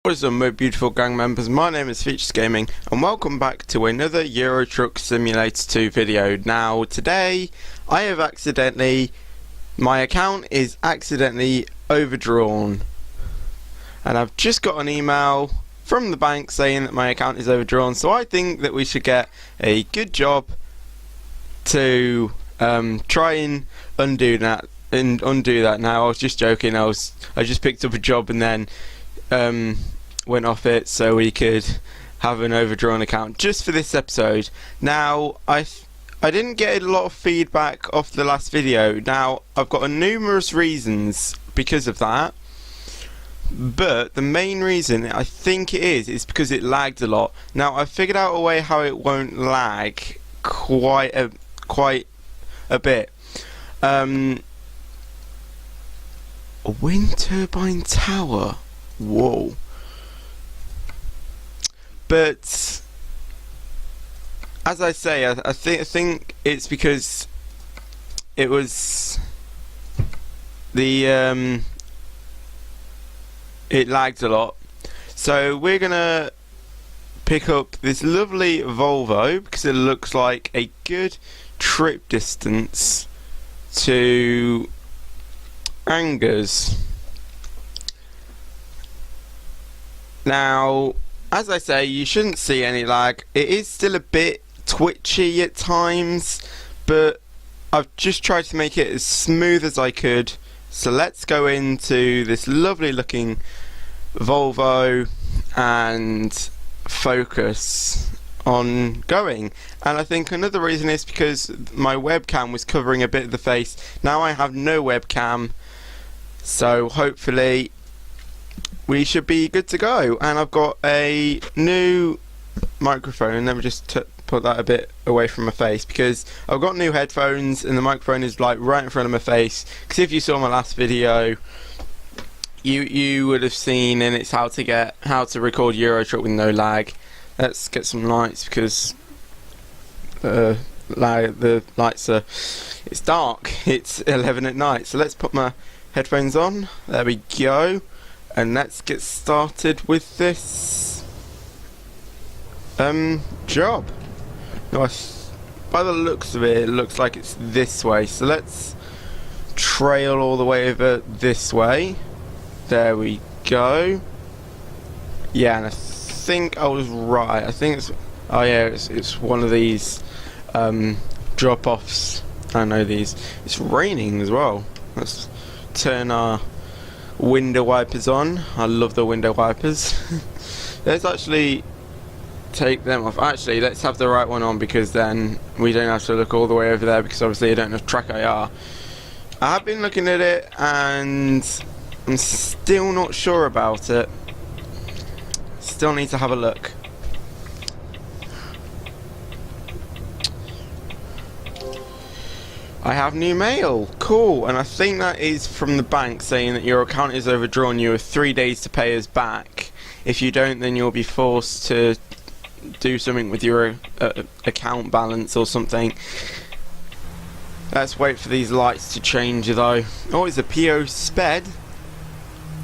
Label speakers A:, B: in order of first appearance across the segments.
A: What is up, my beautiful gang members? My name is Features Gaming and welcome back to another Euro Truck Simulator 2 video. Now today my account is accidentally overdrawn, and I've just got an email from the bank saying that my account is overdrawn, so I think that we should get a good job to try and undo that. Now, I was just joking. I just picked up a job and then went off it so we could have an overdrawn account just for this episode. Now, I didn't get a lot of feedback off the last video. Now, I've got numerous reasons because of that, but the main reason I think it is because it lagged a lot. Now, I figured out a way how it won't lag quite a bit. A wind turbine tower. Whoa. But as I say, I think it's because it was the it lagged a lot. So we're gonna pick up this lovely Volvo because it looks like a good trip distance to Angers. Now, as I say, you shouldn't see any lag. It is still a bit twitchy at times, but I've just tried to make it as smooth as I could. So let's go into this lovely looking Volvo and focus on going. And I think another reason is because my webcam was covering a bit of the face. Now I have no webcam, so hopefully we should be good to go. And I've got a new microphone. Let me just put that a bit away from my face because I've got new headphones and the microphone is like right in front of my face. Because if you saw my last video, you would have seen, and it's how to record Euro Truck with no lag. Let's get some lights because the lights are. It's dark. It's 11 at night. So let's put my headphones on. There we go. And let's get started with this job. Now, by the looks of it, it looks like it's this way. So let's trail all the way over this way. There we go. Yeah, and I think I was right. I think it's it's one of these drop-offs. I know these. It's raining as well. Let's turn our window wipers on. I love the window wipers. Let's actually take them off. Actually, let's have the right one on because then we don't have to look all the way over there because obviously I don't have track IR. I have been looking at it and I'm still not sure about it. Still need to have a look. I have new mail. Cool. And I think that is from the bank saying that your account is overdrawn. You have 3 days to pay us back. If you don't, then you'll be forced to do something with your account balance or something. Let's wait for these lights to change though. Oh, it's a PO sped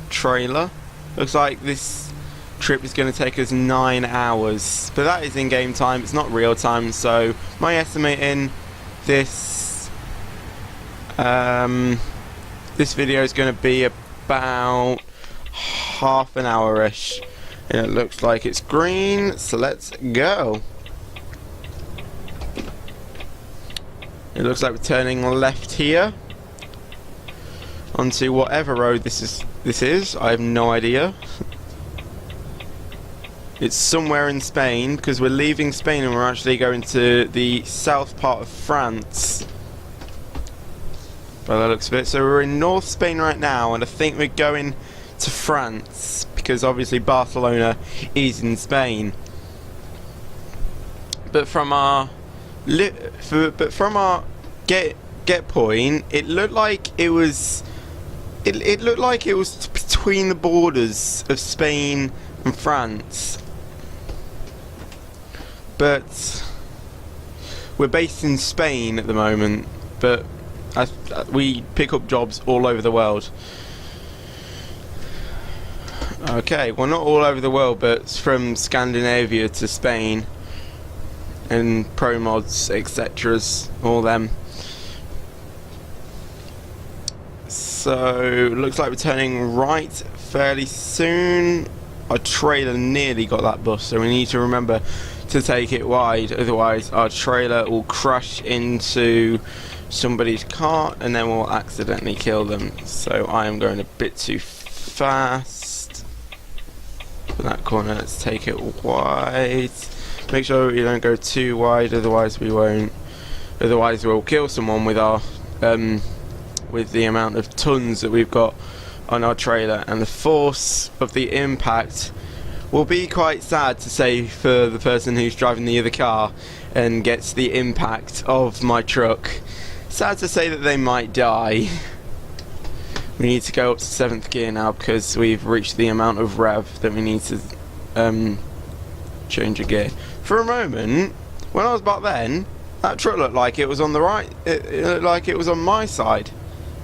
A: trailer. Looks like this trip is going to take us 9 hours. But that is in game time. It's not real time. So my estimating this video is going to be about half an hour-ish. And it looks like it's green, so let's go. It looks like we're turning left here onto whatever road this is. I have no idea. It's somewhere in Spain because we're leaving Spain and we're actually going to the south part of France. By the looks of it. So we're in North Spain right now, and I think we're going to France because obviously Barcelona is in Spain. But from our get point, it looked like it was between the borders of Spain and France. But we're based in Spain at the moment, but we pick up jobs all over the world. Okay, well, not all over the world, but it's from Scandinavia to Spain and pro mods, etc. All them. So looks like we're turning right fairly soon. Our trailer nearly got that bus, so we need to remember to take it wide, otherwise our trailer will crash into somebody's car and then we'll accidentally kill them. So I am going a bit too fast for that corner. Let's take it wide. Make sure we don't go too wide, otherwise we won't. Otherwise we'll kill someone with our with the amount of tons that we've got on our trailer, and the force of the impact will be quite sad to say for the person who's driving the other car and gets the impact of my truck. Sad to say that they might die. We need to go up to 7th gear now because we've reached the amount of rev that we need to change a gear. For a moment, when I was back then, that truck looked like it was on the right, it looked like it was on my side.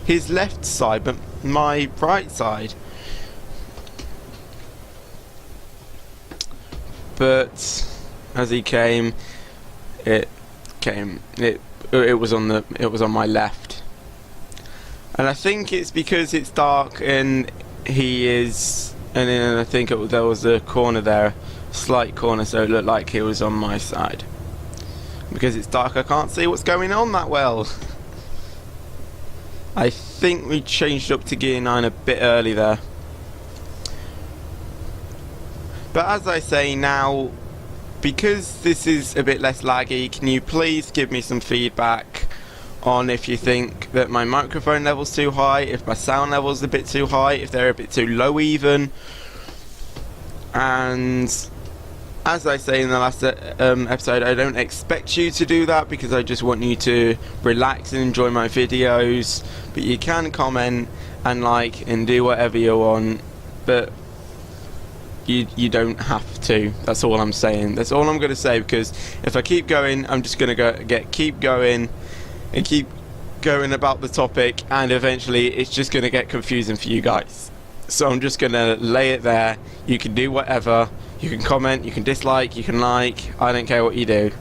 A: His left side, but my right side. But as he came, it was on my left. And I think it's because it's dark and he is, and then I think there was a corner there, a slight corner, so it looked like he was on my side. Because it's dark, I can't see what's going on that well. I think we changed up to gear 9 a bit early there. But as I say now, because this is a bit less laggy, can you please give me some feedback on if you think that my microphone level's too high, if my sound level's a bit too high, if they're a bit too low even. And as I say in the last episode, I don't expect you to do that because I just want you to relax and enjoy my videos. But you can comment and like and do whatever you want, but you don't have to. That's all I'm saying. That's all I'm going to say, because if I keep going, I'm just going to keep going and keep going about the topic, and eventually it's just going to get confusing for you guys. So I'm just going to lay it there. You can do whatever. You can comment, you can dislike, you can like. I don't care what you do.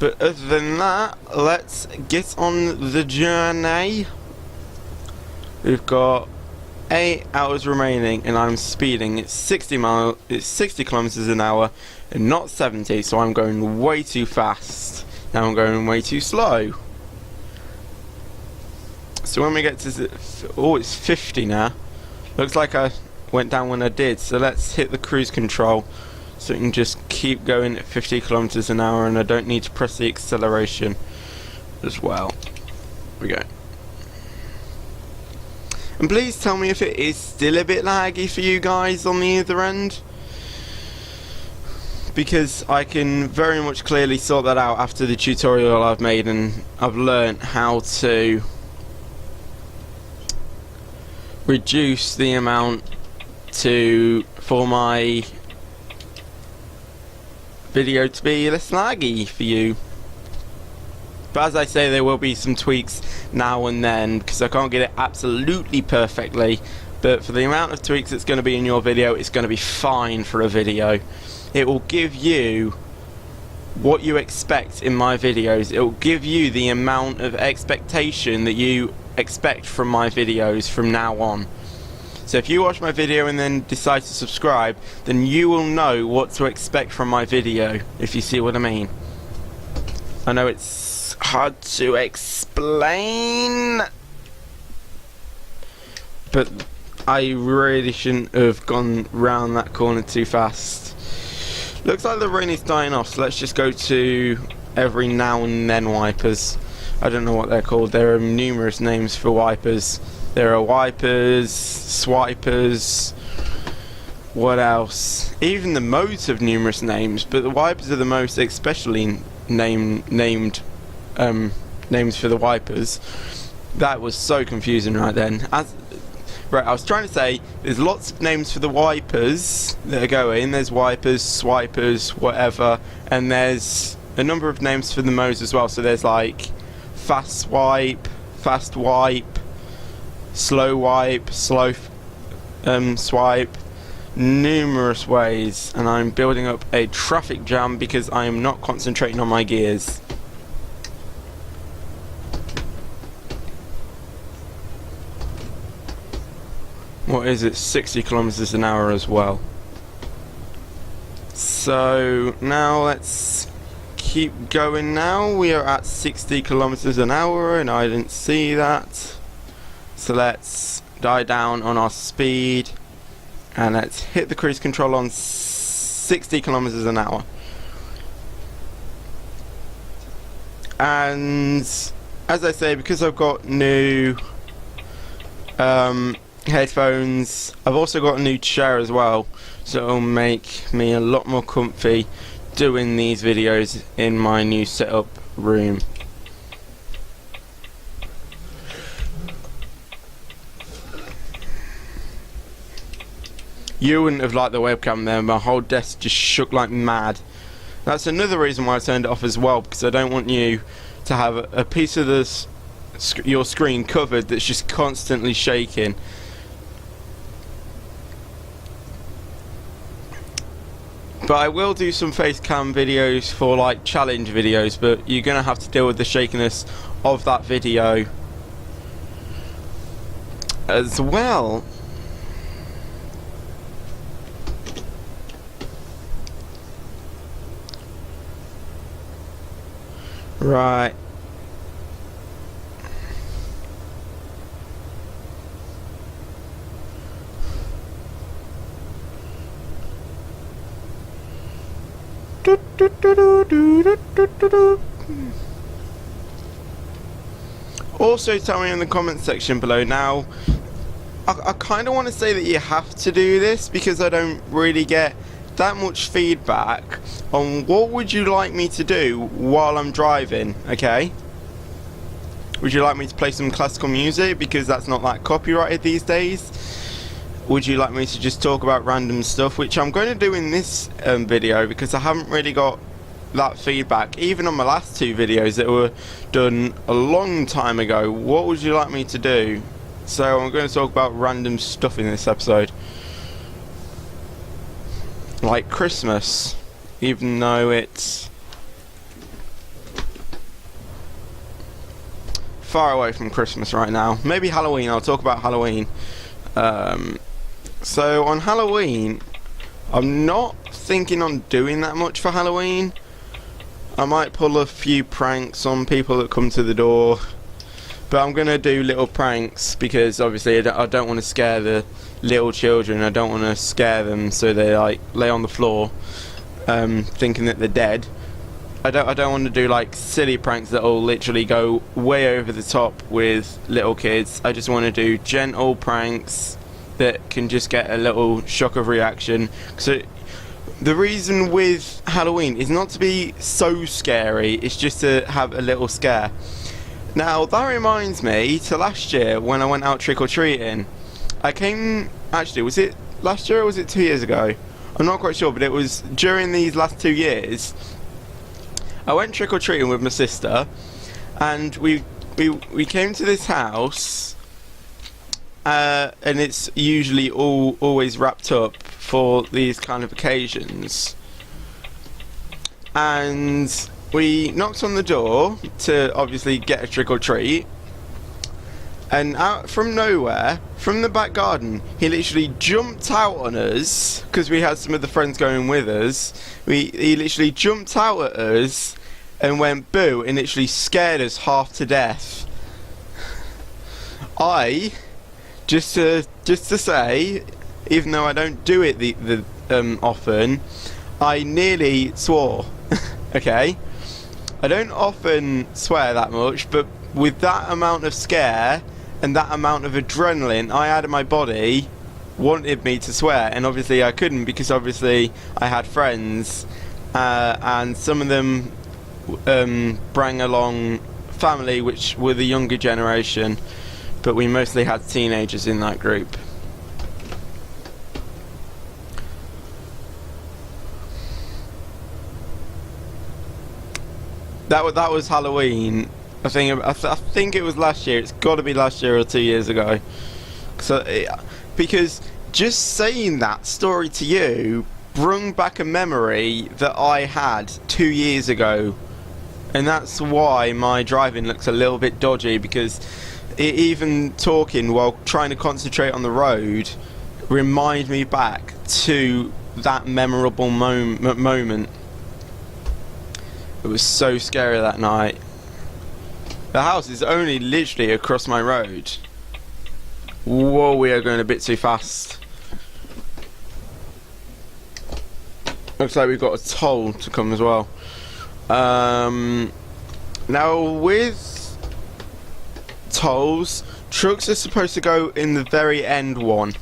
A: But other than that, let's get on the journey. We've got 8 hours remaining and I'm speeding. It's 60 kilometers an hour and not 70, so I'm going way too fast. Now I'm going way too slow. So when we get to, oh, it's 50 now. Looks like I went down when I did. So let's hit the cruise control so we can just keep going at 50 kilometers an hour, and I don't need to press the acceleration as well. Here we go. And please tell me if it is still a bit laggy for you guys on the other end, because I can very much clearly sort that out after the tutorial I've made, and I've learned how to reduce the amount for my video to be less laggy for you. But as I say, there will be some tweaks now and then because I can't get it absolutely perfectly, but for the amount of tweaks that's going to be in your video, it's going to be fine for a video. It will give you what you expect in my videos. It will give you the amount of expectation that you expect from my videos from now on. So if you watch my video and then decide to subscribe, then you will know what to expect from my video, if you see what I mean. I know it's hard to explain, but I really shouldn't have gone round that corner too fast. Looks like the rain is dying off, so let's just go to every now and then wipers. I don't know what they're called. There are numerous names for wipers. There are wipers, swipers, what else? Even the modes have numerous names, but the wipers are the most especially named names for the wipers. That was so confusing right then. Right, I was trying to say there's lots of names for the wipers that are going. There's wipers, swipers, whatever, and there's a number of names for the modes as well. So there's like fast swipe, fast wipe, slow swipe, numerous ways, and I'm building up a traffic jam because I am not concentrating on my gears. What is it? 60 kilometers an hour as well. So now let's keep going. Now we are at 60 kilometers an hour and I didn't see that. So let's die down on our speed and let's hit the cruise control on 60 kilometers an hour. And as I say, because I've got new headphones, I've also got a new chair as well, so it'll make me a lot more comfy doing these videos in my new setup room. You wouldn't have liked the webcam there, my whole desk just shook like mad. That's another reason why I turned it off as well, because I don't want you to have a piece of your screen covered that's just constantly shaking. But I will do some face cam videos for like challenge videos, but you're gonna have to deal with the shakiness of that video as well. Right. Also tell me in the comment section below. Now I kind of want to say that you have to do this because I don't really get that much feedback on what would you like me to do while I'm driving. Okay, would you like me to play some classical music because that's not that copyrighted these days? Would you like me to just talk about random stuff, which I'm going to do in this video because I haven't really got that feedback even on my last two videos that were done a long time ago. What would you like me to do? So I'm going to talk about random stuff in this episode, like Christmas, even though it's far away from Christmas right now. Maybe Halloween. I'll talk about Halloween. So on Halloween, I'm not thinking on doing that much for Halloween. I might pull a few pranks on people that come to the door, but I'm gonna do little pranks because obviously I don't want to scare the little children. I don't want to scare them so they like lay on the floor thinking that they're dead. I don't want to do like silly pranks that will literally go way over the top with little kids. I just want to do gentle pranks that can just get a little shock of reaction. So the reason with Halloween is not to be so scary, it's just to have a little scare. Now that reminds me to last year when I went out trick-or-treating. I came, actually was it last year or was it 2 years ago? I'm not quite sure, but it was during these last 2 years. I went trick-or-treating with my sister and we came to this house and it's usually always wrapped up for these kind of occasions, and we knocked on the door to obviously get a trick or treat, and out from nowhere, from the back garden, he literally jumped out on us because we had some of the friends going with us. He literally jumped out at us and went boo and literally scared us half to death. Just to say, even though I don't do it often, I nearly swore. Okay, I don't often swear that much, but with that amount of scare and that amount of adrenaline I had in my body, wanted me to swear, and obviously I couldn't because obviously I had friends, and some of them bring along family which were the younger generation, but we mostly had teenagers in that group. That was Halloween. I think it was last year. It's got to be last year or 2 years ago. Because just saying that story to you brought back a memory that I had 2 years ago, and that's why my driving looks a little bit dodgy, because even talking while trying to concentrate on the road remind me back to that memorable moment. It was so scary that night. The house is only literally across my road. Whoa, we are going a bit too fast. Looks like we've got a toll to come as well. Now with tolls, trucks are supposed to go in the very end one,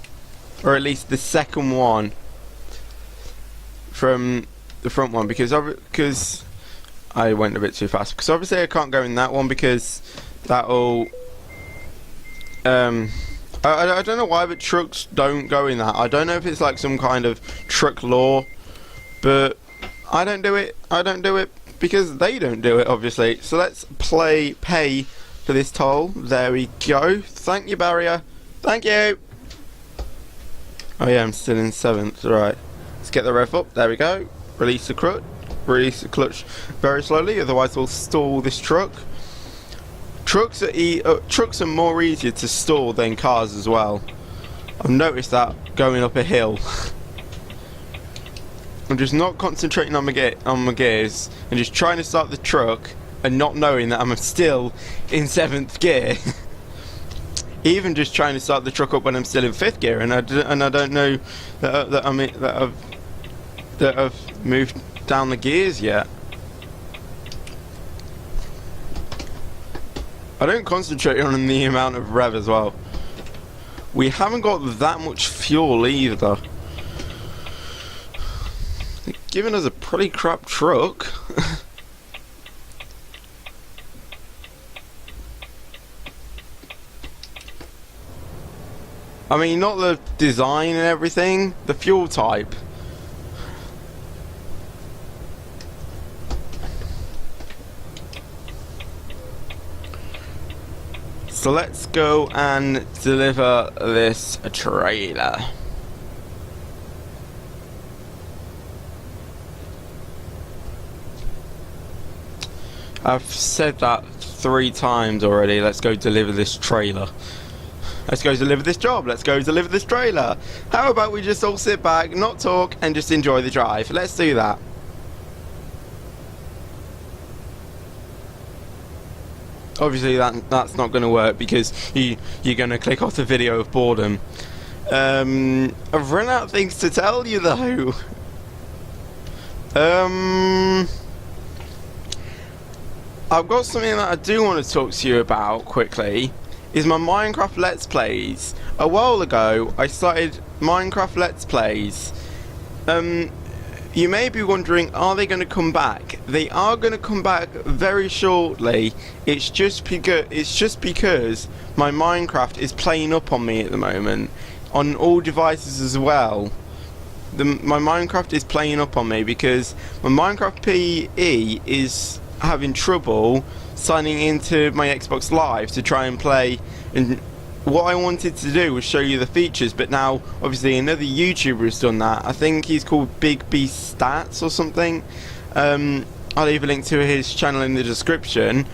A: or at least the second one from the front one, because I went a bit too fast. Because obviously I can't go in that one because that'll I don't know why, but trucks don't go in that. I don't know if it's like some kind of truck law, but I don't do it. I don't do it because they don't do it, obviously. So let's pay for this toll. There we go. Thank you, barrier. Thank you. Oh yeah, I'm still in 7th. Right. Let's get the rev up. There we go. Release the clutch. Release the clutch very slowly, otherwise we'll stall this truck. Trucks are more easier to stall than cars as well. I've noticed that going up a hill. I'm just not concentrating on my gears and just trying to start the truck and not knowing that I'm still in 7th gear. Even just trying to start the truck up when I'm still in 5th gear, and I don't know that I've moved down the gears yet. I don't concentrate on the amount of rev as well. We haven't got that much fuel either. They're giving us a pretty crap truck. I mean, not the design and everything, the fuel type. So let's go and deliver this trailer. I've said that 3 times already. Let's go deliver this trailer. Let's go deliver this job. Let's go deliver this trailer. How about we just all sit back, not talk, and just enjoy the drive? Let's do that. Obviously that's not going to work because you're going to click off the video of boredom. I've run out of things to tell you though. I've got something that I do want to talk to you about quickly. Is my Minecraft Let's Plays. A while ago I started Minecraft Let's Plays. You may be wondering, are they going to come back? They are going to come back very shortly. It's just because my Minecraft is playing up on me at the moment, on all devices as well. My Minecraft is playing up on me because my Minecraft PE is having trouble signing into my Xbox Live to try and play. And what I wanted to do was show you the features, but now obviously another YouTuber has done that. I think he's called Big B Stats or something. I'll leave a link to his channel in the description.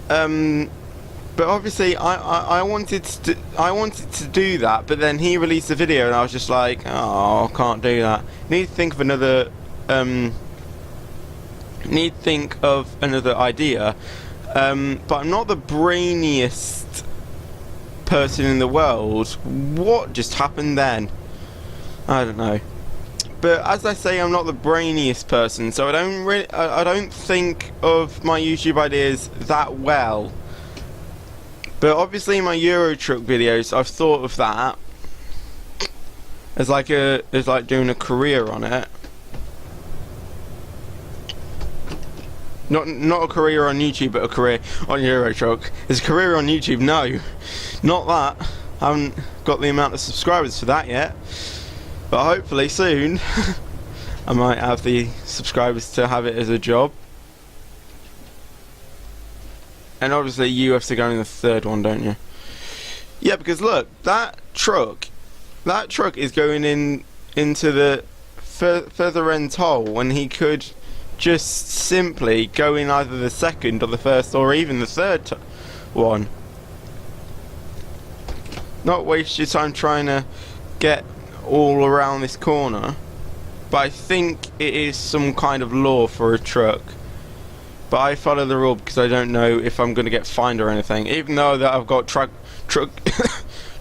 A: But obviously I wanted to do that, but then he released a video and I was just like, oh, I can't do that. Need to think of another idea. But I'm not the brainiest person in the world. What just happened then? I don't know. But as I say, I'm not the brainiest person, so I don't think of my YouTube ideas that well. But obviously in my Euro Truck videos, I've thought of that as like doing a career on it. Not a career on YouTube, but a career on Euro Truck. Is a career on YouTube? No, not that. I haven't got the amount of subscribers for that yet. But hopefully soon, I might have the subscribers to have it as a job. And obviously you have to go in the third one, don't you? Yeah, because look, that truck is going into the further end hole when he could just simply go in either the second or the first or even the third one. Not waste your time trying to get all around this corner. But I think it is some kind of law for a truck. But I follow the rule because I don't know if I'm going to get fined or anything. Even though that I've got truck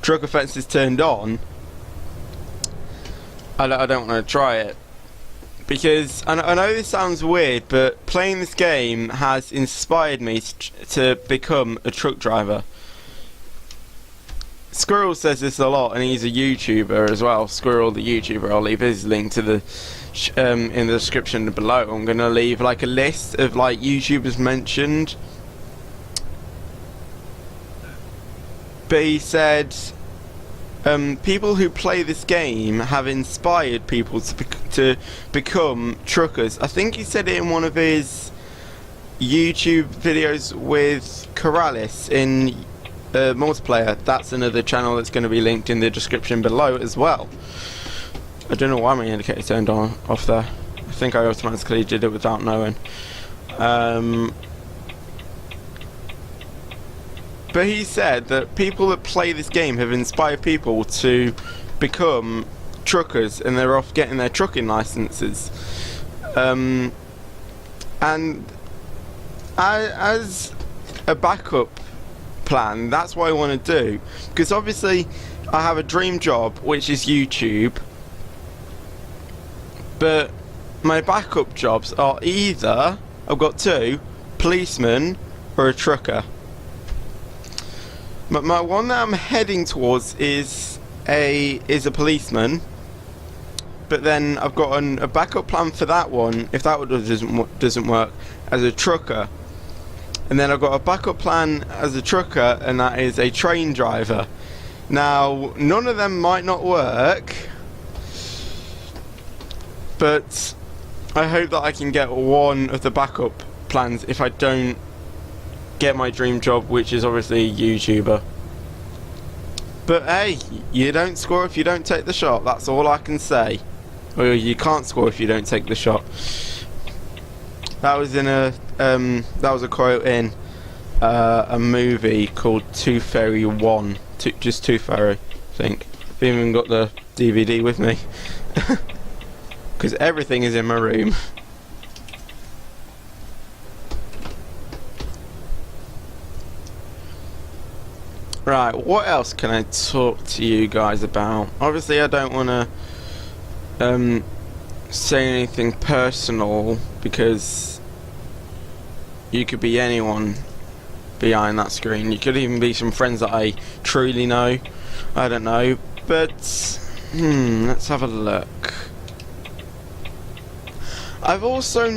A: offences turned on, I don't want to try it. Because I know this sounds weird, but playing this game has inspired me to become a truck driver. Squirrel says this a lot, and he's a YouTuber as well. Squirrel, the YouTuber. I'll leave his link to the in the description below. I'm gonna leave like a list of like YouTubers mentioned. But he said people who play this game have inspired people to become truckers. I think he said it in one of his YouTube videos with Corrales in multiplayer. That's another channel that's going to be linked in the description below as well. I don't know why my indicator turned off there. I think I automatically did it without knowing. But he said that people that play this game have inspired people to become truckers, and they're off getting their trucking licenses. And as a backup plan, that's what I want to do, because obviously I have a dream job, which is YouTube, but my backup jobs are either, I've got two, policeman or a trucker. But my one that I'm heading towards is a policeman, but then I've got a backup plan for that one if that one doesn't work, as a trucker. And then I've got a backup plan as a trucker, and that is a train driver. Now, none of them might not work, but I hope that I can get one of the backup plans if I don't get my dream job, which is obviously a YouTuber. But hey, you don't score if you don't take the shot. That's all I can say. Or you can't score if you don't take the shot. That was in a that was a quote in a movie called Tooth Fairy 1. Just Tooth Fairy, I think. I've even got the DVD with me. Because everything is in my room. Right, what else can I talk to you guys about? Obviously I don't want to say anything personal, because you could be anyone behind that screen. You could even be some friends that I truly know. I don't know. But let's have a look. I've also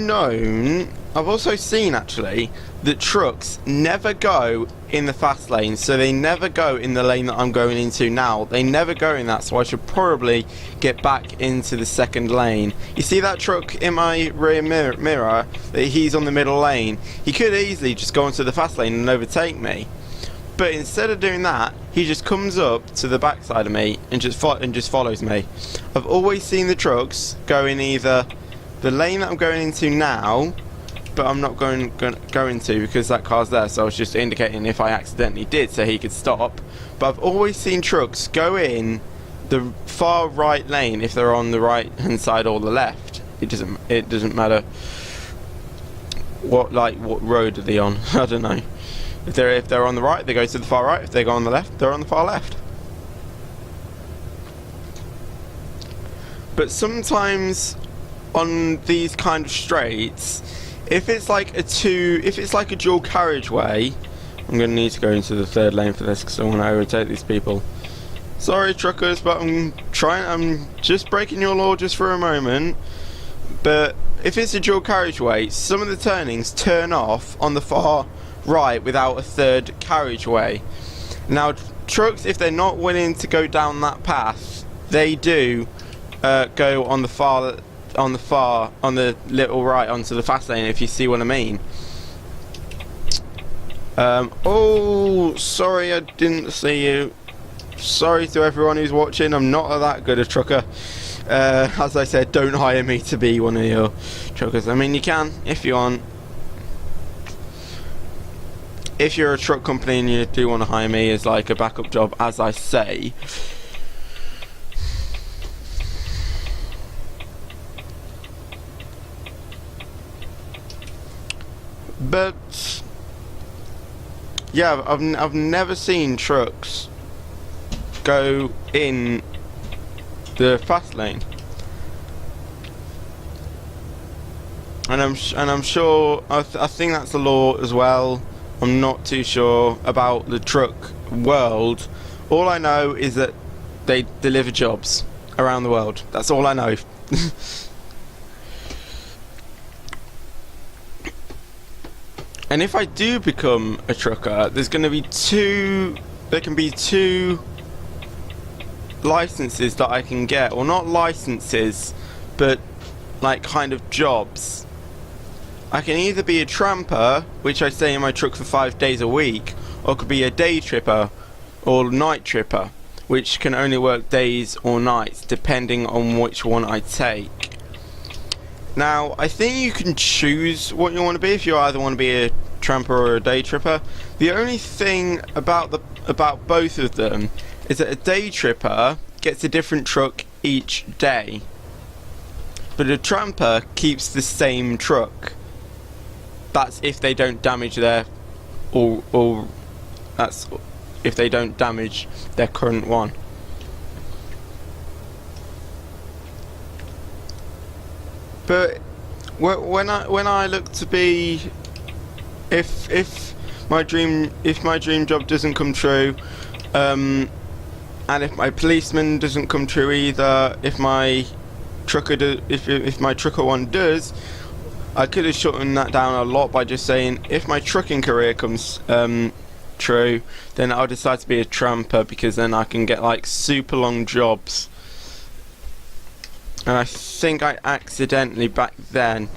A: seen actually that trucks never go in the fast lane, so they never go in the lane that I'm going into now. They never go in that, so I should probably get back into the second lane. You see that truck in my rear mirror, that he's on the middle lane? He could easily just go into the fast lane and overtake me, but instead of doing that, he just comes up to the backside of me and just follows me. I've always seen the trucks go in either the lane that I'm going into now, but I'm not going to because that car's there, so I was just indicating if I accidentally did so he could stop. But I've always seen trucks go in the far right lane if they're on the right hand side or the left. It doesn't matter what road are they on. I don't know. If they're on the right, they go to the far right. If they go on the left, they're on the far left. But sometimes on these kind of straights, if it's like a dual carriageway, I'm going to need to go into the third lane for this because I want to overtake these people. Sorry truckers, but I'm just breaking your law just for a moment. But if it's a dual carriageway, some of the turnings turn off on the far right without a third carriageway. Now trucks, if they're not willing to go down that path, they do go on the little right onto the fast lane, if you see what I mean. Oh, sorry, I didn't see you. Sorry to everyone who's watching. I'm not that good a trucker. As I said, don't hire me to be one of your truckers. I mean, you can if you want. If you're a truck company and you do want to hire me as like a backup job, as I say. But yeah, I've never seen trucks go in the fast lane, and I'm sure I think that's the law as well. I'm not too sure about the truck world. All I know is that they deliver jobs around the world. That's all I know. And if I do become a trucker, there's going to be there can be two licenses that I can get, or not licenses, but like kind of jobs. I can either be a tramper, which I stay in my truck for 5 days a week, or I could be a day tripper or night tripper, which can only work days or nights depending on which one I take. Now, I think you can choose what you want to be if you either want to be a tramper or a day tripper. The only thing about both of them is that a day tripper gets a different truck each day, but a tramper keeps the same truck. That's if they don't damage or that's if they don't damage their current one. But when I look to be, if my dream job doesn't come true, and if my policeman doesn't come true either, if my trucker one does, I could have shortened that down a lot by just saying if my trucking career comes true, then I'll decide to be a tramper, because then I can get like super long jobs. And I think I accidentally back then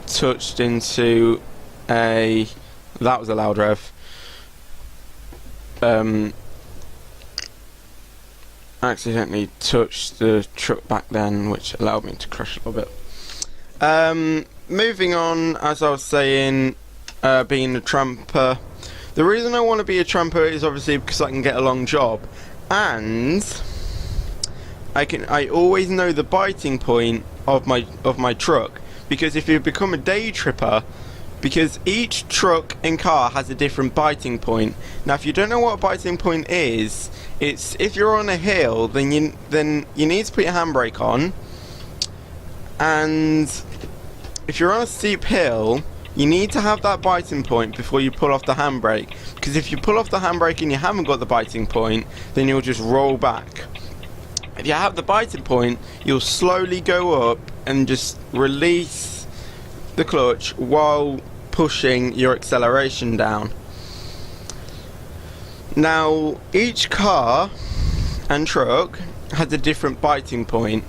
A: touched into that was a loud rev. Accidentally touched the truck back then, which allowed me to crash a little bit. Moving on, as I was saying, being a tramper. The reason I want to be a tramper is obviously because I can get a long job, and I always know the biting point of my truck, because if you become a day tripper, because each truck and car has a different biting point. Now, if you don't know what a biting point is, it's if you're on a hill, then you need to put your handbrake on, and if you're on a steep hill, you need to have that biting point before you pull off the handbrake, because if you pull off the handbrake and you haven't got the biting point, then you'll just roll back. If you have the biting point, you'll slowly go up and just release the clutch while pushing your acceleration down. Now, each car and truck has a different biting point.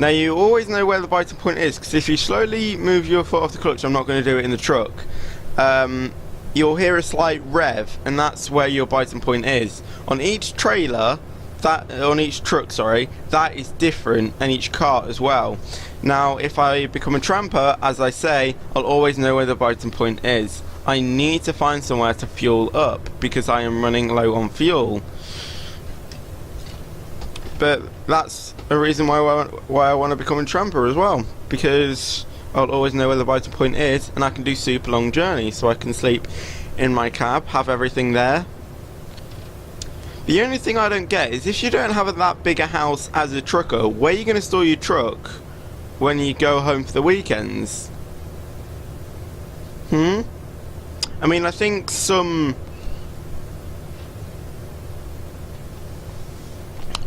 A: Now, you always know where the biting point is, because if you slowly move your foot off the clutch, I'm not going to do it in the truck, you'll hear a slight rev, and that's where your biting point is. On each trailer, on each truck, sorry, that is different, and each car as well. Now, if I become a tramper, as I say, I'll always know where the biting point is. I need to find somewhere to fuel up, because I am running low on fuel. But that's a reason why I want to become a tramper as well, because I'll always know where the biting point is, and I can do super long journeys, so I can sleep in my cab, have everything there. The only thing I don't get is, if you don't have that big a house as a trucker, where are you going to store your truck when you go home for the weekends? I mean, I think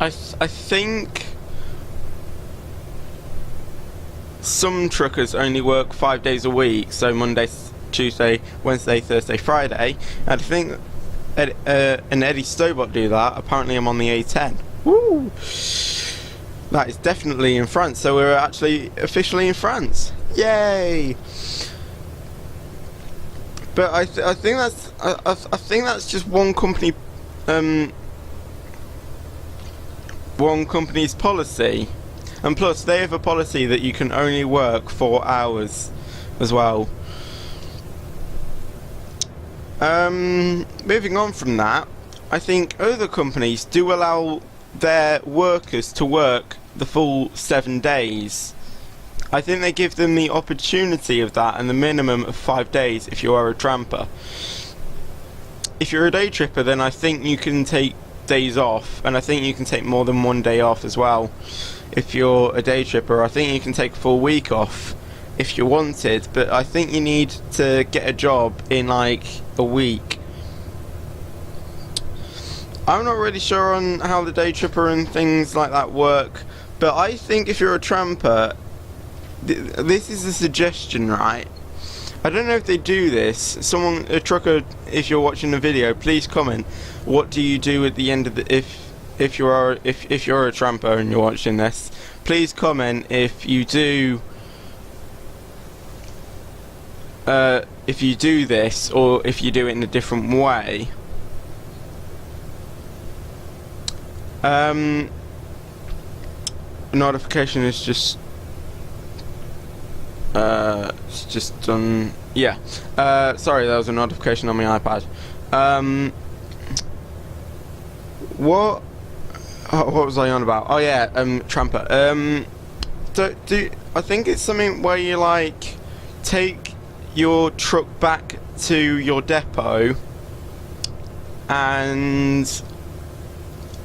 A: I think some truckers only work 5 days a week, so Monday, Tuesday, Wednesday, Thursday, Friday. And I think and Eddie Stobot do that. Apparently I'm on the A10. Woo! That is definitely in France, so we're actually officially in France. Yay! But I think that's I think that's just one company, one company's policy, and plus they have a policy that you can only work 4 hours as well. Moving on from that, I think other companies do allow their workers to work the full 7 days. I think they give them the opportunity of that and the minimum of 5 days if you are a tramper. If you're a day tripper, then I think you can take days off, and I think you can take more than 1 day off as well. If you're a day tripper, I think you can take a full week off if you wanted, but I think you need to get a job in like a week. I'm not really sure on how the day tripper and things like that work, but I think if you're a tramper, this is a suggestion, right? I don't know if they do this. Someone, a trucker, if you're watching the video, please comment. What do you do at the end of the if you're a tramper and you're watching this? Please comment if you do this, or if you do it in a different way. Notification is just it's just done. Yeah. Sorry, there was a notification on my iPad. What was I on about? Oh yeah, tramper. I think it's something where you like take your truck back to your depot and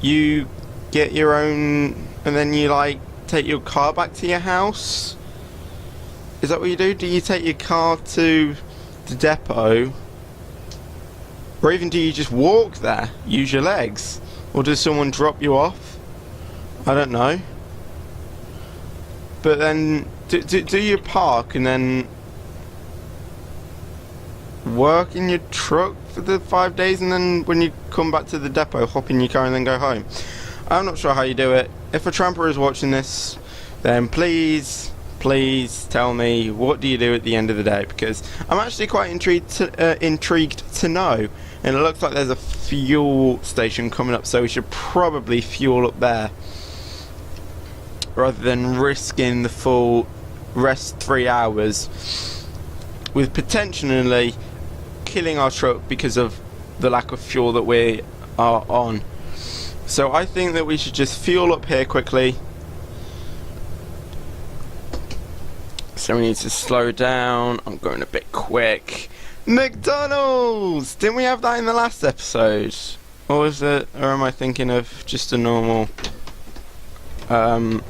A: you get your own, and then you like take your car back to your house. Is that what you do? Do you take your car to the depot, or even do you just walk there, use your legs, or does someone drop you off? I don't know. But then do you park and then work in your truck for the 5 days, and then when you come back to the depot, hop in your car and then go home? I'm not sure how you do it. If a tramper is watching this, then please tell me, what do you do at the end of the day? Because I'm actually quite intrigued to know. And it looks like there's a fuel station coming up, so we should probably fuel up there rather than risking the full rest 3 hours with potentially killing our truck because of the lack of fuel that we are on. So I think that we should just fuel up here quickly. So we need to slow down. I'm going a bit quick. McDonald's! Didn't we have that in the last episode? Or was it, or am I thinking of just a normal time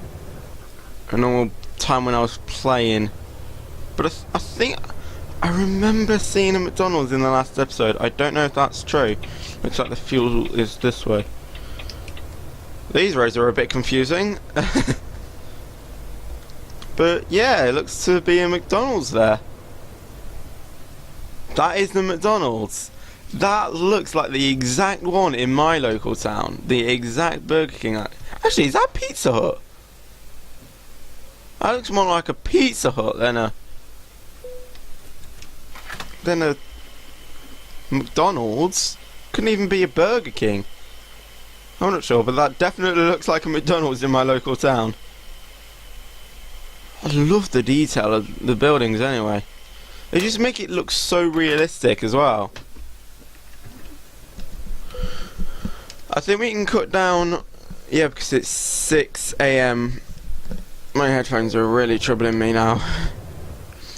A: when I was playing? But I think I remember seeing a McDonald's in the last episode. I don't know if that's true. Looks like the fuel is this way. These roads are a bit confusing. But yeah, it looks to be a McDonald's there. That is the McDonald's. That looks like the exact one in my local town. The exact Burger King. Actually, is that Pizza Hut? That looks more like a Pizza Hut than a McDonald's. Couldn't even be a Burger King. I'm not sure, but that definitely looks like a McDonald's in my local town. I love the detail of the buildings anyway. They just make it look so realistic as well. I think we can cut down, yeah, because it's 6 AM. My headphones are really troubling me now.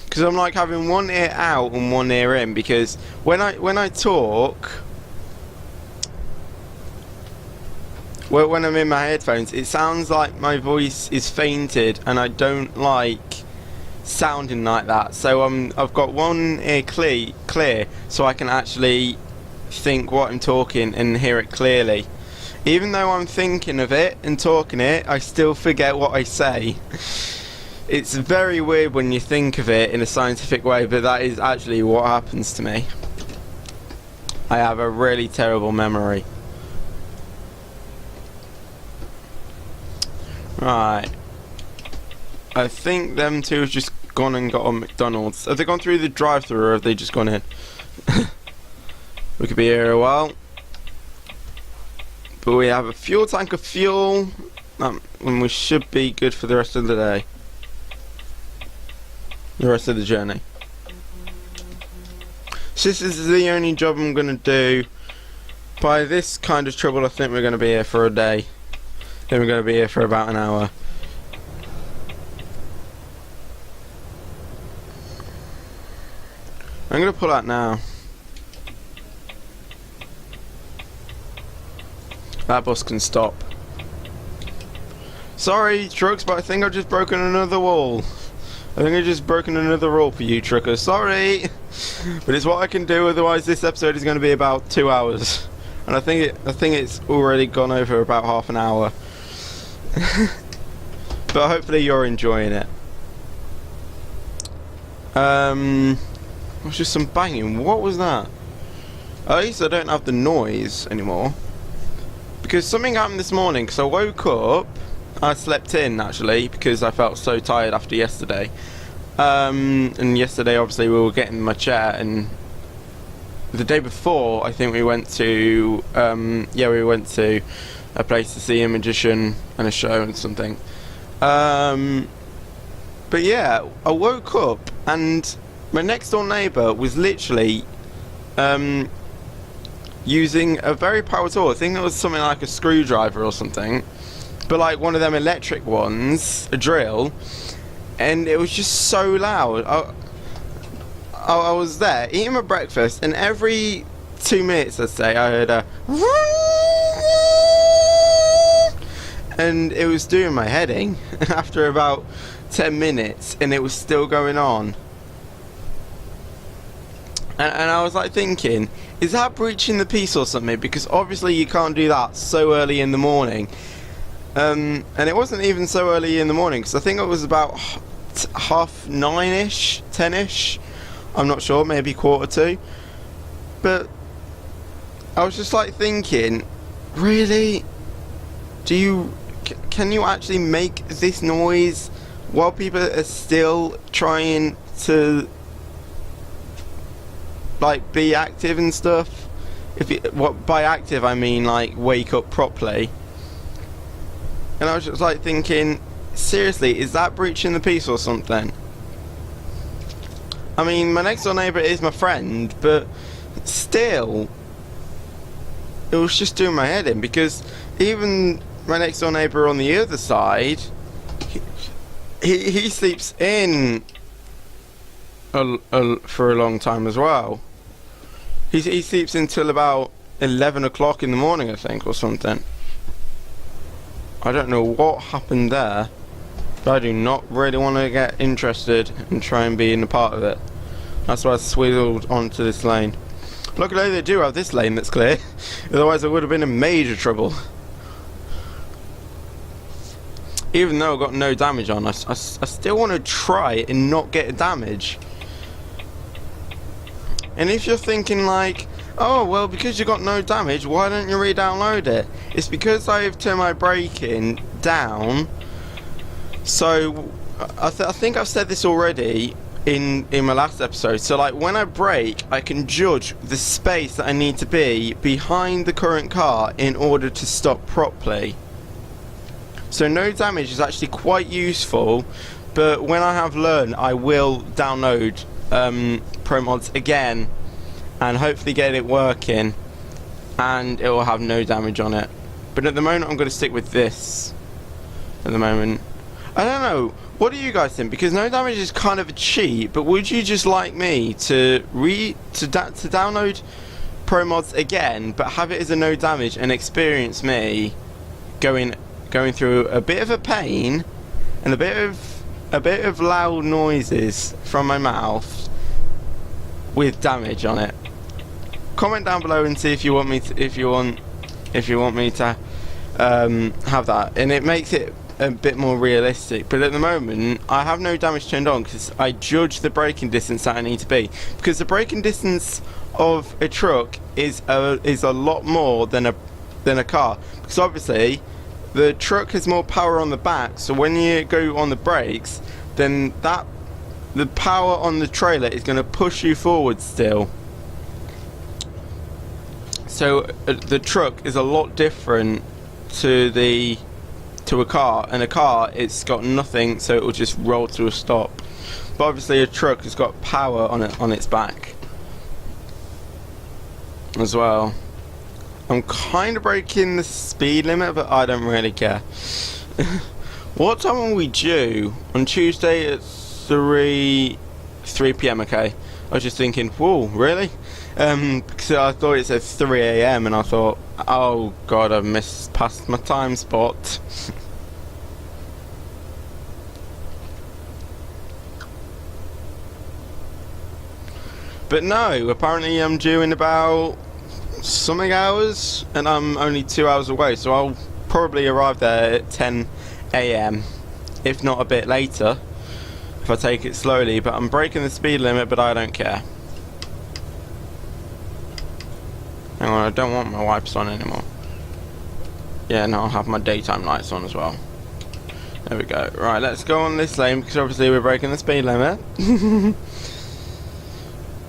A: Because I'm like having one ear out and one ear in, because when I talk, well, when I'm in my headphones, it sounds like my voice is fainted, and I don't like sounding like that. So I've got one ear clear, so I can actually think what I'm talking and hear it clearly. Even though I'm thinking of it and talking it, I still forget what I say. It's very weird when you think of it in a scientific way, but that is actually what happens to me. I have a really terrible memory. Right. I think them two have just gone and got on McDonald's. Have they gone through the drive-thru, or have they just gone in? We could be here a while. But we have a fuel tank of fuel, and we should be good for the rest of the day. The rest of the journey. So this is the only job I'm going to do. By this kind of trouble, I think we're going to be here for a day. Then we're going to be here for about an hour. I'm going to pull out now. That bus can stop. Sorry, trucks, but I think I've just broken another wall. I think I've just broken another wall for you, truckers. Sorry! But it's what I can do, otherwise this episode is going to be about 2 hours. And I think it's already gone over about half an hour. But hopefully you're enjoying it. It was just some banging. What was that? At least I don't have the noise anymore. Because something happened this morning, because I woke up, I slept in actually, because I felt so tired after yesterday. And yesterday obviously we were getting my chair, and the day before I think we went to, we went to a place to see a magician and a show and something. But yeah, I woke up and my next door neighbour was literally using a very power tool. I think it was something like a screwdriver or something, but like one of them electric ones, a drill, and it was just so loud. I was there eating my breakfast, and every 2 minutes, let's say, I heard a and it was doing my head in after about 10 minutes, and it was still going on. And I was like thinking, is that breaching the peace or something? Because obviously you can't do that so early in the morning. And it wasn't even so early in the morning, because I think it was about 9:30ish, 10ish. I'm not sure, maybe 1:45. But I was just like thinking, really? Can you actually make this noise while people are still trying to like be active and stuff? What by active I mean like wake up properly. And I was just like thinking, seriously, is that breaching the peace or something? I mean, my next door neighbour is my friend, but still, it was just doing my head in, because even my next door neighbour on the other side, he sleeps in for a long time as well. He sleeps until about 11 o'clock in the morning, I think, or something. I don't know what happened there, but I do not really want to get interested and try and be in a part of it. That's why I swiveled onto this lane. Luckily they do have this lane that's clear, otherwise I would have been in major trouble. Even though I got no damage on, I still want to try and not get damage. And if you're thinking like, oh well, because you got no damage, why don't you re-download it? It's because I've turned my braking down. So I think I've said this already in my last episode. So like when I brake, I can judge the space that I need to be behind the current car in order to stop properly. So no damage is actually quite useful, but when I have learned, I will download Pro Mods again and hopefully get it working, and it will have no damage on it. But at the moment I'm going to stick with this at the moment. I don't know, what do you guys think? Because no damage is kind of a cheat, but would you just like me to download Pro Mods again but have it as a no damage and experience me going through a bit of a pain and a bit of loud noises from my mouth with damage on it? Comment down below and see if you want me to have that, and it makes it a bit more realistic. But at the moment I have no damage turned on because I judge the braking distance that I need to be, because the braking distance of a truck is a lot more than a car, because obviously the truck has more power on the back, so when you go on the brakes, then the power on the trailer is going to push you forward still. So the truck is a lot different to a car, and a car, it's got nothing, so it will just roll to a stop. But obviously a truck has got power on its back as well. I'm kind of breaking the speed limit, but I don't really care. What time are we due? On Tuesday at 3 p.m. Okay. I was just thinking, whoa, really? Because I thought it said 3 a.m. and I thought, oh god, I've missed past my time spot. But no, apparently I'm due in about something hours, and I'm only 2 hours away, so I'll probably arrive there at 10 a.m. if not a bit later, if I take it slowly. But I'm breaking the speed limit, but I don't care. Hang on, I don't want my wipers on anymore. Yeah, no, I'll have my daytime lights on as well. There we go. Right, let's go on this lane, because obviously we're breaking the speed limit.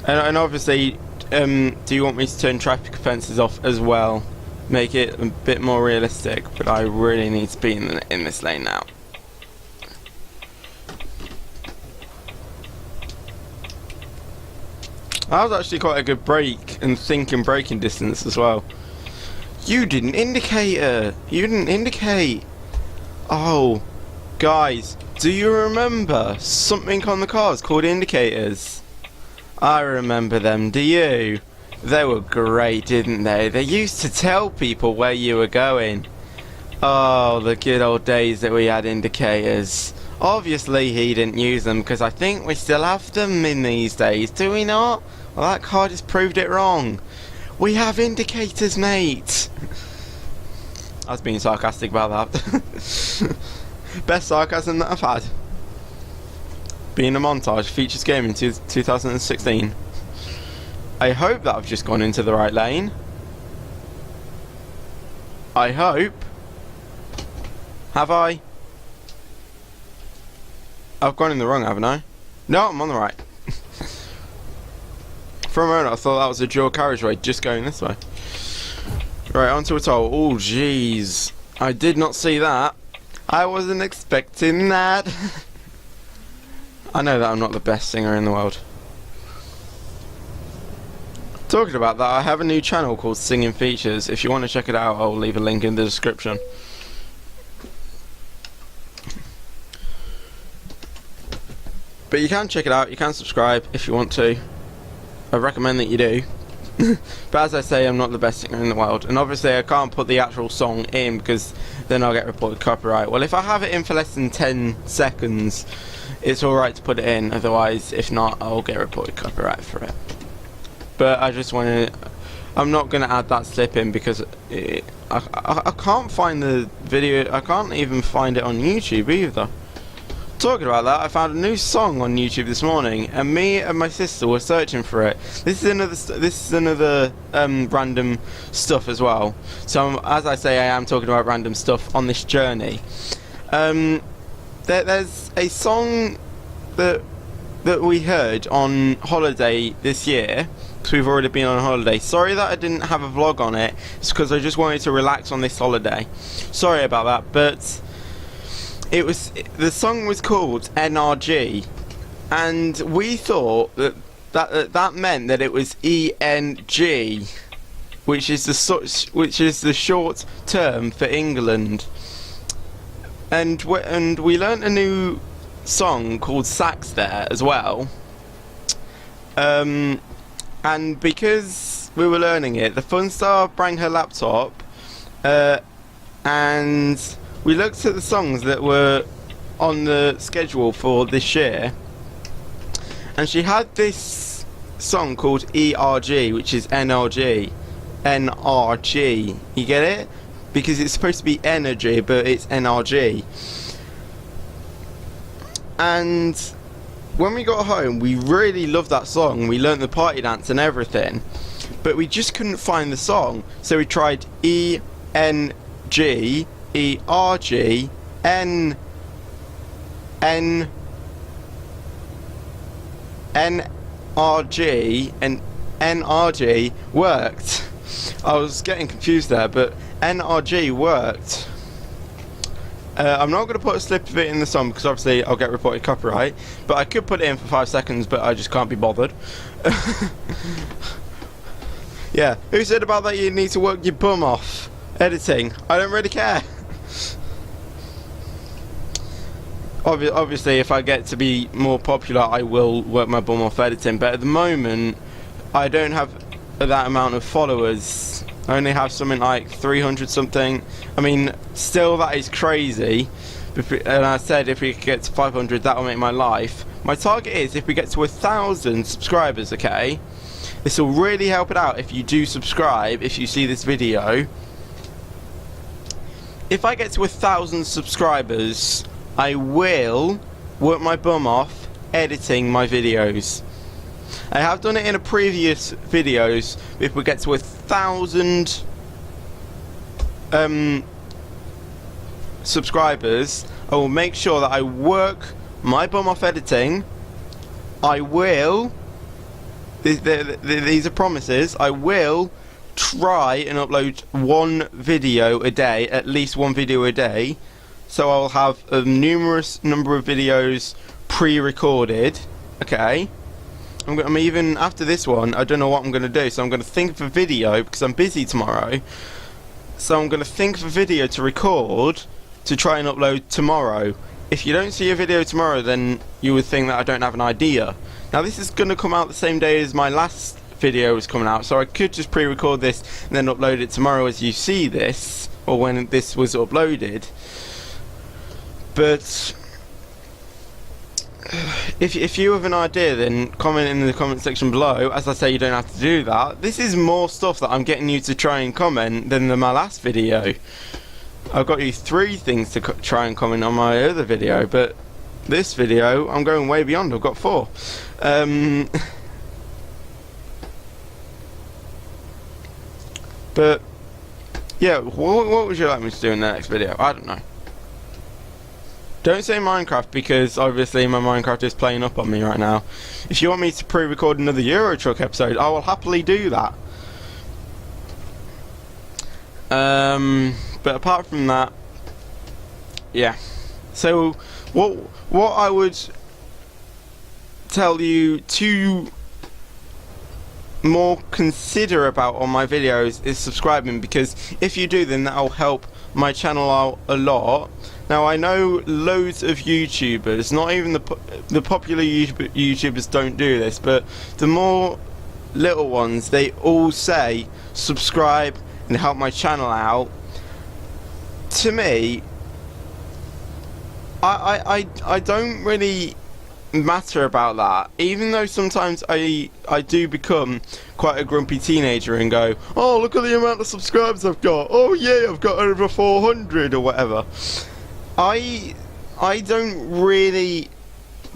A: and obviously, do you want me to turn traffic offences off as well? Make it a bit more realistic, but I really need to be in this lane now. That was actually quite a good brake and thinking braking distance as well. You didn't indicate. You didn't indicate. Oh, guys, do you remember something on the cars called indicators? I remember them, do you? They were great, didn't they? They used to tell people where you were going. Oh, the good old days that we had indicators. Obviously he didn't use them, because I think we still have them in these days, do we not? Well, that car just proved it wrong. We have indicators, mate. I was being sarcastic about that. Best sarcasm that I've had. Being a montage features game in 2016. I hope that I've just gone into the right lane. I hope. Have I? I've gone in the wrong, haven't I? No, I'm on the right. For a moment I thought that was a dual carriageway just going this way. Right, onto a toll. Oh jeez, I did not see that. I wasn't expecting that. I know that I'm not the best singer in the world. Talking about that, I have a new channel called Singing Features. If you want to check it out, I'll leave a link in the description. But you can check it out, you can subscribe if you want to. I recommend that you do. But as I say, I'm not the best singer in the world, and obviously I can't put the actual song in because then I'll get reported copyright. Well, if I have it in for less than 10 seconds, it's alright to put it in, otherwise, if not, I'll get reported copyright for it. But I just want to... I'm not going to add that slip in because I can't find the video. I can't even find it on YouTube either. Talking about that, I found a new song on YouTube this morning, and me and my sister were searching for it. This is another random stuff as well. So as I say, I am talking about random stuff on this journey. There's a song that we heard on holiday this year, because we've already been on holiday. Sorry that I didn't have a vlog on it. It's because I just wanted to relax on this holiday. Sorry about that, but the song was called NRG, and we thought that meant that it was ENG, which is the short term for England. And we learnt a new song called Sax there as well. And because we were learning it, the fun star brought her laptop, and we looked at the songs that were on the schedule for this year, and she had this song called ERG, which is NRG. NRG. You get it? Because it's supposed to be energy, but it's NRG. And when we got home, we really loved that song. We learnt the party dance and everything, but we just couldn't find the song. So we tried ENG, ERG, NRG, and NRG worked. I was getting confused there, but NRG worked. I'm not going to put a slip of it in the song because obviously I'll get reported copyright, but I could put it in for 5 seconds, but I just can't be bothered. Yeah, who said about that you need to work your bum off editing? I don't really care. Obviously, if I get to be more popular, I will work my bum off editing, but at the moment, I don't have that amount of followers. I only have something like 300 something. I mean, still that is crazy. And I said if we get to 500, that will make my life. My target is if we get to 1,000 subscribers, okay? This will really help it out if you do subscribe, if you see this video. If I get to 1,000 subscribers, I will work my bum off editing my videos. I have done it in a previous videos. If we get to 1,000 subscribers, I will make sure that I work my bum off editing. I will, these are promises, I will try and upload one video a day, at least one video a day. So I'll have a numerous number of videos pre-recorded, okay? I'm even, after this one, I don't know what I'm going to do, so I'm going to think of a video, because I'm busy tomorrow. So I'm going to think of a video to record, to try and upload tomorrow. If you don't see a video tomorrow, then you would think that I don't have an idea. Now this is going to come out the same day as my last video is coming out, so I could just pre-record this and then upload it tomorrow as you see this, or when this was uploaded. But if you have an idea, then comment in the comment section below. As I say, you don't have to do that. This is more stuff that I'm getting you to try and comment than my last video. I've got you 3 things to try and comment on my other video, but this video I'm going way beyond. I've got 4. But yeah, what would you like me to do in the next video? I don't know. Don't say Minecraft, because obviously my Minecraft is playing up on me right now. If you want me to pre-record another Euro Truck episode, I will happily do that. But apart from that, yeah. So what I would tell you to more consider about on my videos is subscribing, because if you do, then that'll help my channel out a lot. Now I know loads of YouTubers, not even the popular YouTubers don't do this, but the more little ones, they all say subscribe and help my channel out. To me, I don't really matter about that, even though sometimes I do become quite a grumpy teenager and go, oh, look at the amount of subscribers I've got, oh yeah, I've got over 400 or whatever. I don't really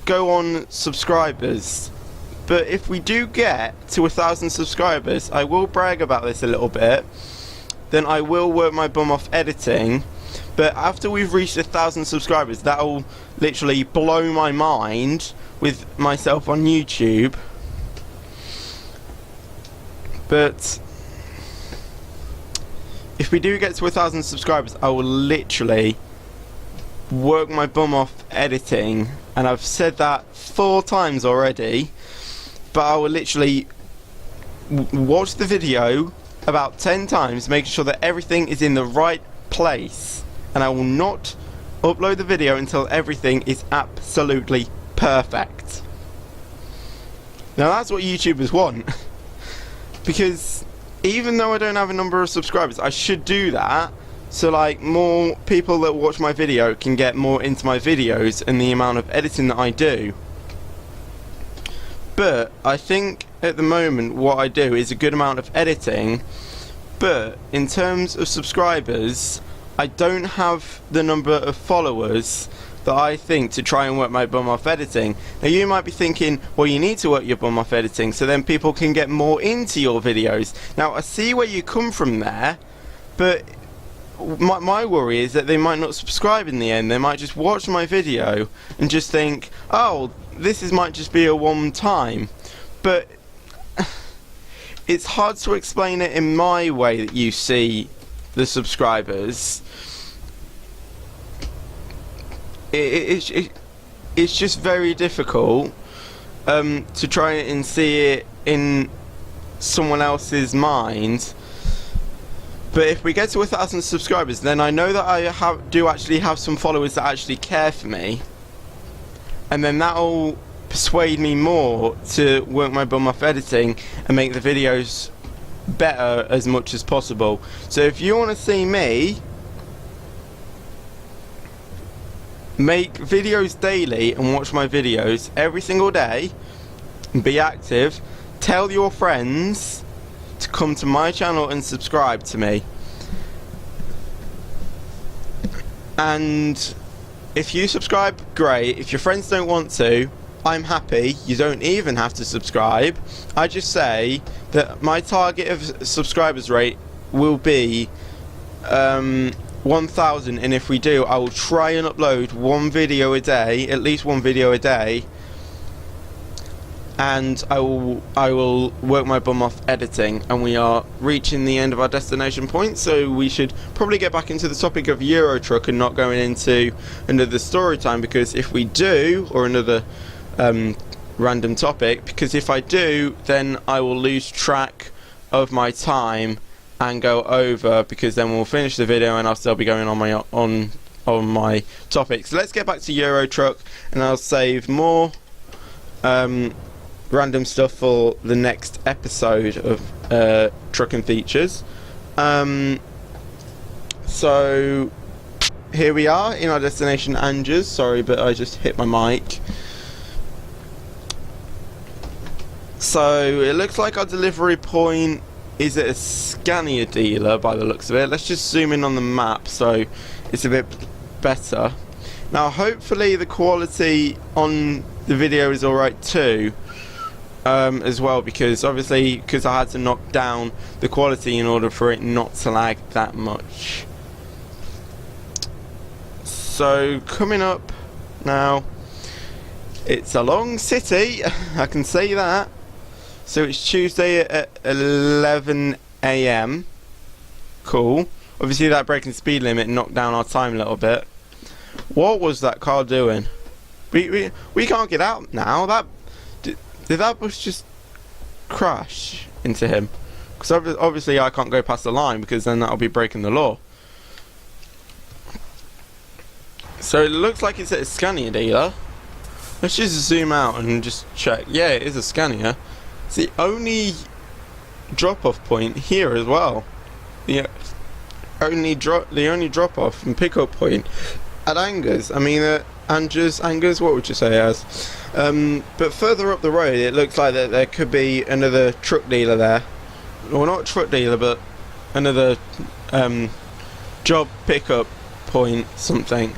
A: go on subscribers, but if we do get to 1,000 subscribers, I will brag about this a little bit. Then I will work my bum off editing. But after we've reached 1,000 subscribers, that'll literally blow my mind with myself on YouTube. But if we do get to 1,000 subscribers, I will literally work my bum off editing, and I've said that 4 times already. But I will literally watch the video about 10 times, making sure that everything is in the right place. And I will not upload the video until everything is absolutely perfect. Now that's what YouTubers want. Because even though I don't have a number of subscribers, I should do that. So like more people that watch my video can get more into my videos and the amount of editing that I do. But I think at the moment what I do is a good amount of editing. But in terms of subscribers, I don't have the number of followers that I think to try and work my bum off editing. Now you might be thinking, well, you need to work your bum off editing so then people can get more into your videos. Now I see where you come from there, but my worry is that they might not subscribe in the end. They might just watch my video and just think, oh, this might just be a one time. But it's hard to explain it in my way that you see the subscribers. It's just very difficult to try and see it in someone else's mind. But if we get to 1,000 subscribers, then I know that I do actually have some followers that actually care for me, and then that'll persuade me more to work my bum off editing and make the videos better as much as possible. So if you want to see me make videos daily and watch my videos every single day and be active, tell your friends to come to my channel and subscribe to me. And if you subscribe, great. If your friends don't want to, I'm happy. You don't even have to subscribe. I just say that my target of subscribers rate will be 1,000, and if we do, I will try and upload one video a day, at least one video a day, and I will work my bum off editing. And we are reaching the end of our destination point, so we should probably get back into the topic of Euro Truck and not going into another story time, because if we do, or another random topic, because if I do, then I will lose track of my time and go over, because then we'll finish the video and I'll still be going on my topics. So let's get back to Euro Truck, and I'll save more random stuff for the next episode of Truck and Features. So here we are in our destination, Angers. Sorry, but I just hit my mic. So it looks like our delivery point is at a Scania dealer by the looks of it. Let's just zoom in on the map so it's a bit better. Now hopefully the quality on the video is alright too, as well, because obviously I had to knock down the quality in order for it not to lag that much. So coming up now, it's a long city, I can say that. So it's Tuesday at 11 AM. Cool. Obviously that breaking the speed limit knocked down our time a little bit. What was that car doing? We can't get out now. Did that bus just crash into him? Because obviously I can't go past the line, because then that'll be breaking the law. So it looks like it's at a Scania dealer. Let's just zoom out and just check. Yeah, it is a Scania. It's the only drop-off point here as well. The only drop-off and pick-up point at Angers. I mean, Angers, what would you say as? But further up the road, it looks like that there could be another truck dealer there. Well, not truck dealer, but another job pick-up point, something.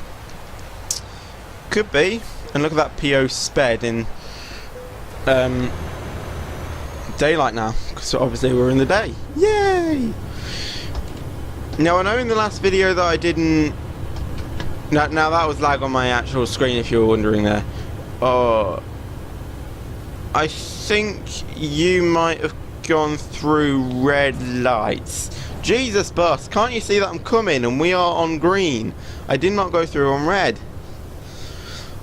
A: Could be. And look at that PO sped in daylight now, because obviously we're in the day. Yay! Now I know in the last video that I didn't. Now that was lag on my actual screen, if you were wondering there. I think you might have gone through red lights. Jesus bus, can't you see that I'm coming and we are on green? I did not go through on red.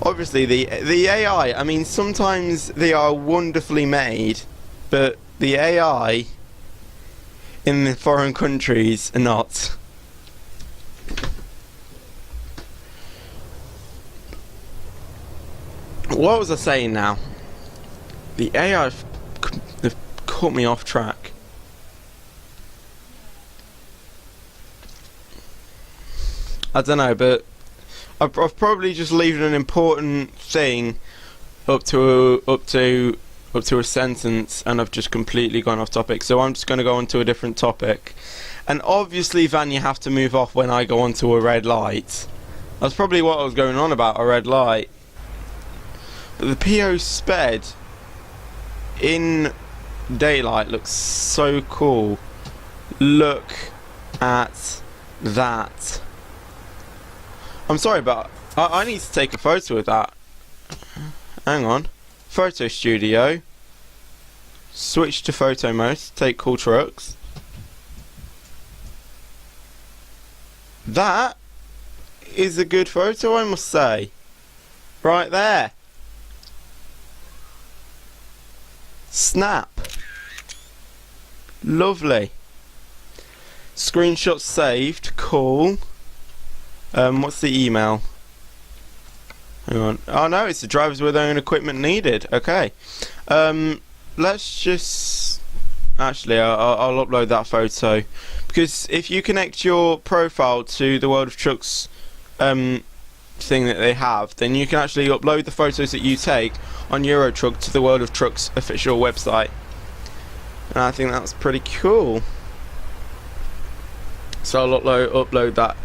A: Obviously the AI, I mean, sometimes they are wonderfully made, but the AI in the foreign countries are not. What was I saying now? The AI have caught me off track. I don't know, but I've probably just left an important thing up to a sentence, and I've just completely gone off topic. So I'm just going to go on to a different topic. And obviously, Van, you have to move off when I go onto a red light. That's probably what I was going on about, a red light. But the PO sped in daylight looks so cool. Look at that. I'm sorry, but I need to take a photo of that. Hang on. Photo studio. switch to photo mode to take cool trucks. That is a good photo, I must say. Right there. Snap. Lovely. Screenshot saved. Cool. What's the email? Hang on. Oh no, it's the drivers with their own equipment needed. Okay. Let's just... Actually, I'll upload that photo. Because if you connect your profile to the World of Trucks thing that they have, then you can actually upload the photos that you take on Euro Truck to the World of Trucks official website. And I think that's pretty cool. So I'll upload that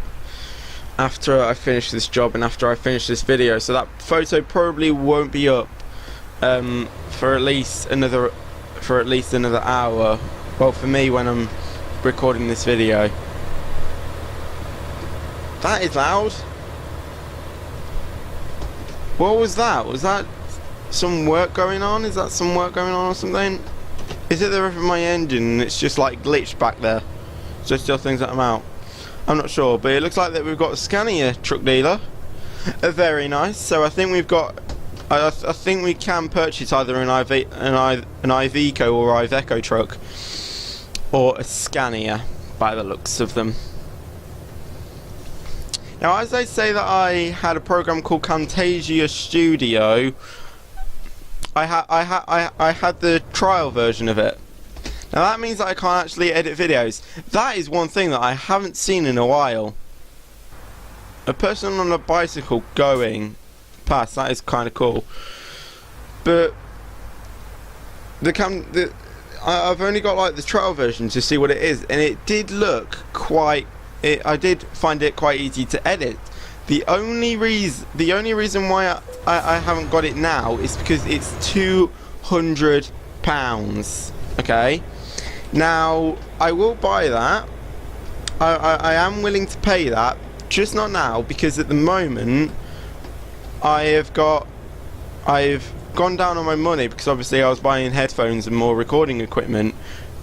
A: after I finish this job and after I finish this video. So that photo probably won't be up for at least another hour. Well, for me when I'm recording this video. That is loud. What was that? Was that some work going on? Is that some work going on or something? Is it the rev of my engine and it's just like glitched back there? So still things that I'm out. I'm not sure, but it looks like that we've got a Scania truck dealer. Very nice. So I think we've got. I think we can purchase either an Iveco or Iveco truck, or a Scania, by the looks of them. Now, as I say that I had a program called Camtasia Studio, I had the trial version of it. Now that means that I can't actually edit videos. That is one thing that I haven't seen in a while. A person on a bicycle going past, that is kind of cool. But I've only got like the trial version to see what it is, and it did look quite. I did find it quite easy to edit. The only reason why I haven't got it now is because it's £200. Okay. Now I will buy that. I am willing to pay that, just not now, because at the moment I've gone down on my money, because obviously I was buying headphones and more recording equipment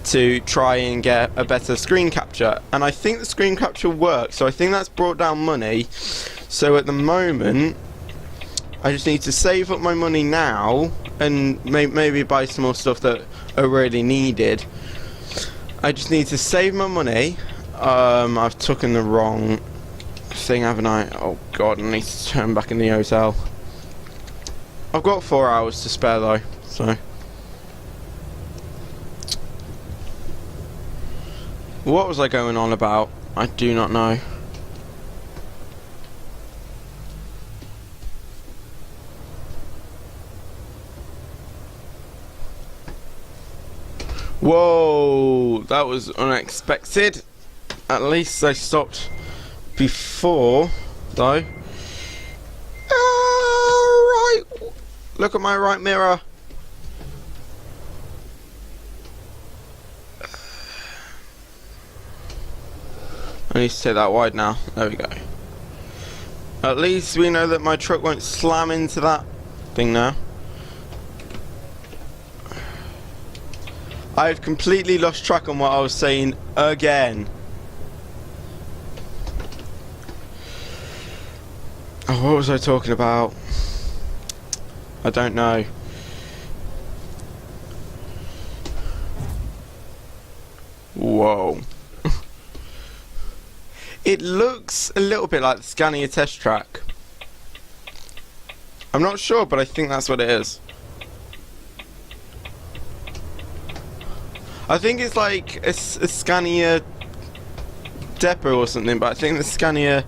A: to try and get a better screen capture, and I think the screen capture works, so I think that's brought down money. So at the moment I just need to save up my money now and maybe buy some more stuff that are really needed. I just need to save my money. I've taken the wrong thing, haven't I? Oh god, I need to turn back in the hotel. I've got 4 hours to spare though, so. What was I going on about? I do not know. Whoa, that was unexpected. At least I stopped before, though. Right. Look at my right mirror. I need to take that wide now. There we go. At least we know that my truck won't slam into that thing now. I've completely lost track on what I was saying again. Oh, what was I talking about? I don't know. Whoa. It looks a little bit like the Scania test track. I'm not sure, but I think that's what it is. I think it's like a Scania Depot or something, but I think the Scania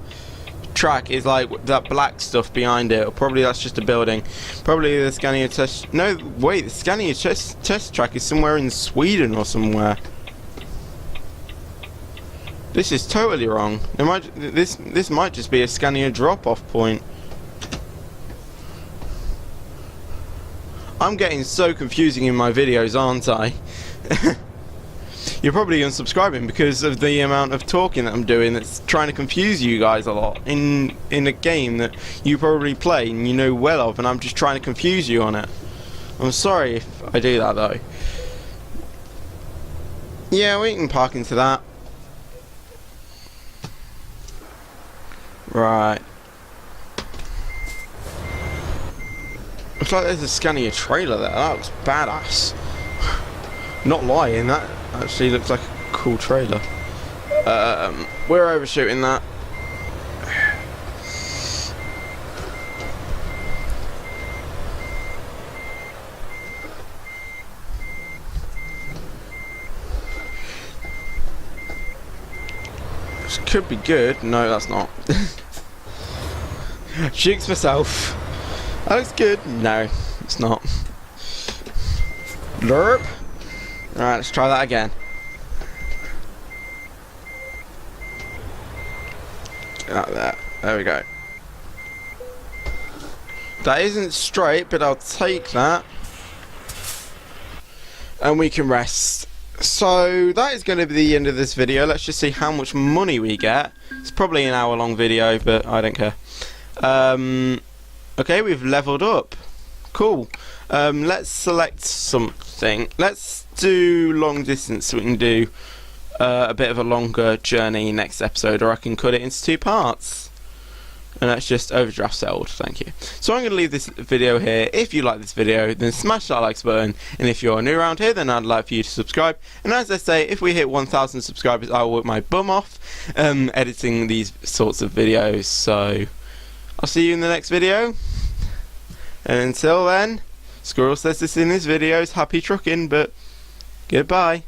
A: track is like that black stuff behind it, or probably that's just a building. Probably the Scania test... No, wait, the Scania test track is somewhere in Sweden or somewhere. This is totally wrong. This might just be a Scania drop-off point. I'm getting so confusing in my videos, aren't I? You're probably unsubscribing because of the amount of talking that I'm doing that's trying to confuse you guys a lot in a game that you probably play and you know well of, and I'm just trying to confuse you on it. I'm sorry if I do that though. Yeah, we can park into that. Right. Looks like there's a Scania trailer there. That looks badass. Not lying, that actually looks like a cool trailer. We're overshooting that. This could be good. No, that's not. Jinx myself. That looks good. No, it's not. Lerp. Alright, let's try that again. Get out there. There we go. That isn't straight, but I'll take that. And we can rest. So that is going to be the end of this video. Let's just see how much money we get. It's probably an hour-long video, but I don't care. Okay, we've leveled up. Cool. Let's select something. Let's do long distance so we can do a bit of a longer journey next episode, or I can cut it into 2 parts. And that's just overdraft settled. Thank you. So I'm going to leave this video here. If you like this video, then smash that like button. And if you're new around here, then I'd like for you to subscribe. And as I say, if we hit 1,000 subscribers, I will work my bum off editing these sorts of videos. So I'll see you in the next video. And until then, Squirrel says this in his videos, happy trucking, but goodbye.